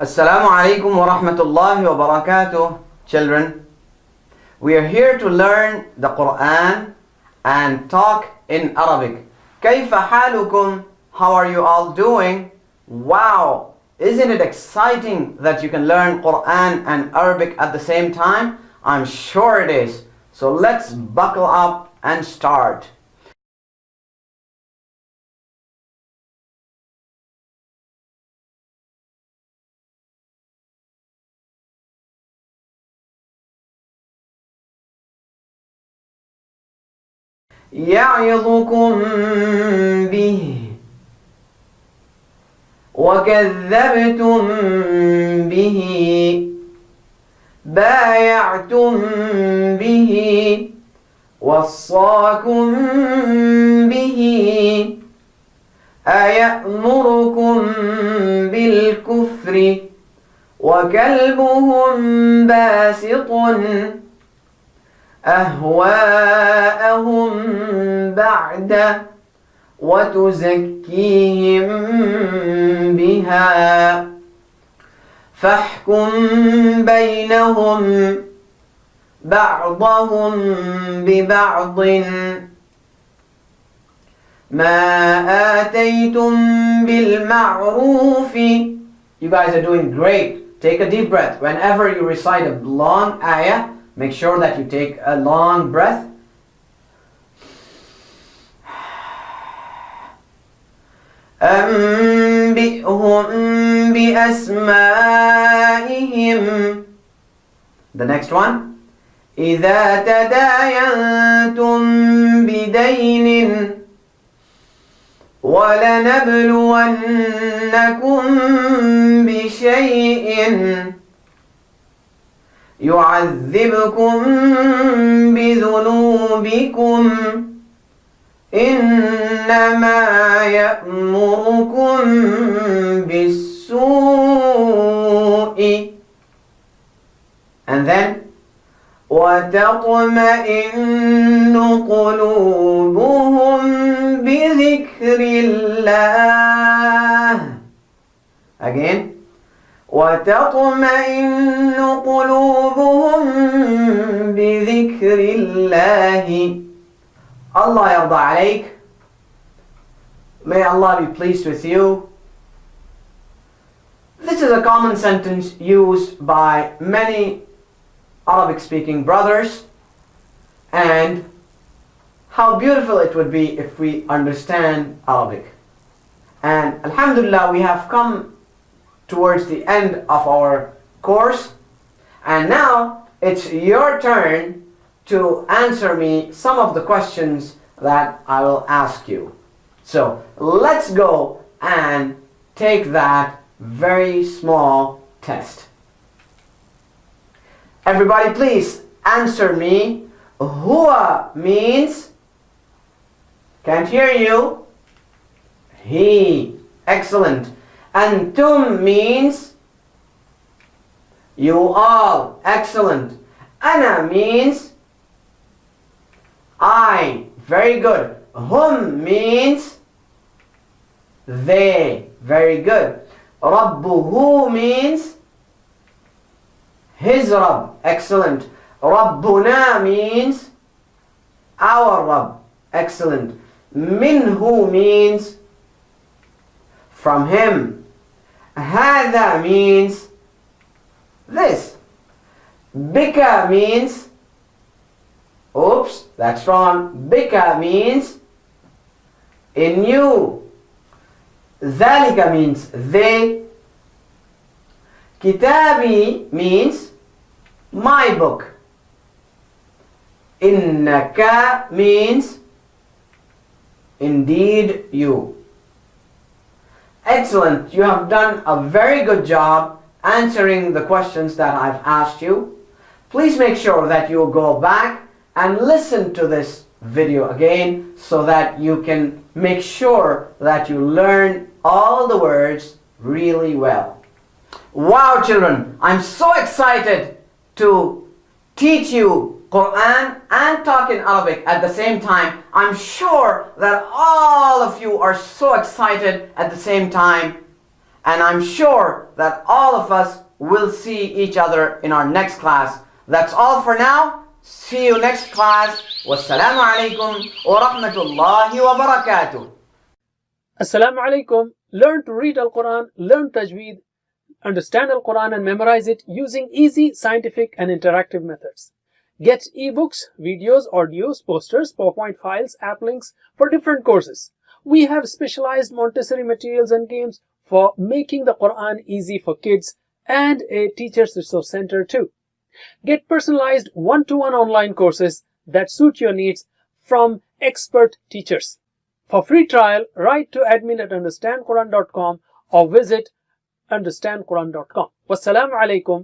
Assalamu alaikum wa rahmatullahi wa barakatuh, children. We are here to learn the Quran and talk in Arabic. كيف حالكم? How are you all doing? Wow! Isn't it exciting that you can learn Quran and Arabic at the same time? I'm sure it is. So let's buckle up and start. يعظكم به وكذبتم به بايعتم به وصاكم به أيأمركم بالكفر وكلبهم باسط أهواءهم بعد وتزكيهم بها فاحكم بينهم بعضهم ببعض ما آتيتم بالمعروف. You guys are doing great. Take a deep breath. Whenever you recite a long ayah, make sure that you take a long breath. أنبئهم بأسمائهم. The next one. إذا تداينتم بدين ولنبلونكم بشيء يعذبكم بذنوبكم إنما يأمركم بالسوء. And then وتطمئن قلوبهم بذكر الله. Again. وتطمئن قلوبهم بذكر الله. Allah yarda alayk. May Allah be pleased with you. This is a common sentence used by many Arabic speaking brothers, and how beautiful it would be if we understand Arabic. And alhamdulillah, we have come towards the end of our course, and now it's your turn to answer me some of the questions that I will ask you. So let's go and take that very small test. Everybody please answer me. Huwa means, can't hear you. He. Excellent. Antum means you all. Excellent. Ana means I. Very good. Hum means they. Very good. Rabbuhu means his Rabb. Excellent. Rabbuna means our Rabb. Excellent. Minhu means from him. Hada means this. Bika means, oops, that's wrong. Bika means in you. Dhalika means they. Kitabi means my book. Innaka means indeed you. Excellent. You have done a very good job answering the questions that I've asked you. Please make sure that you go back and listen to this video again so that you can make sure that you learn all the words really well. Wow, children, I'm so excited to teach you Quran and talk in Arabic at the same time. I'm sure that all of you are so excited at the same time. And I'm sure that all of us will see each other in our next class. That's all for now. See you next class. Wassalamu alaikum wa rahmatullahi wa barakatuh. Assalamu alaikum. Learn to read Al-Quran, learn Tajweed, understand Al-Quran and memorize it using easy, scientific and interactive methods. Get ebooks, videos, audios, posters, PowerPoint files, app links for different courses. We have specialized Montessori materials and games for making the Quran easy for kids and a teacher's resource center too. Get personalized one-to-one online courses that suit your needs from expert teachers. For free trial, write to admin@understandquran.com or visit understandquran.com. Wassalamu alaikum.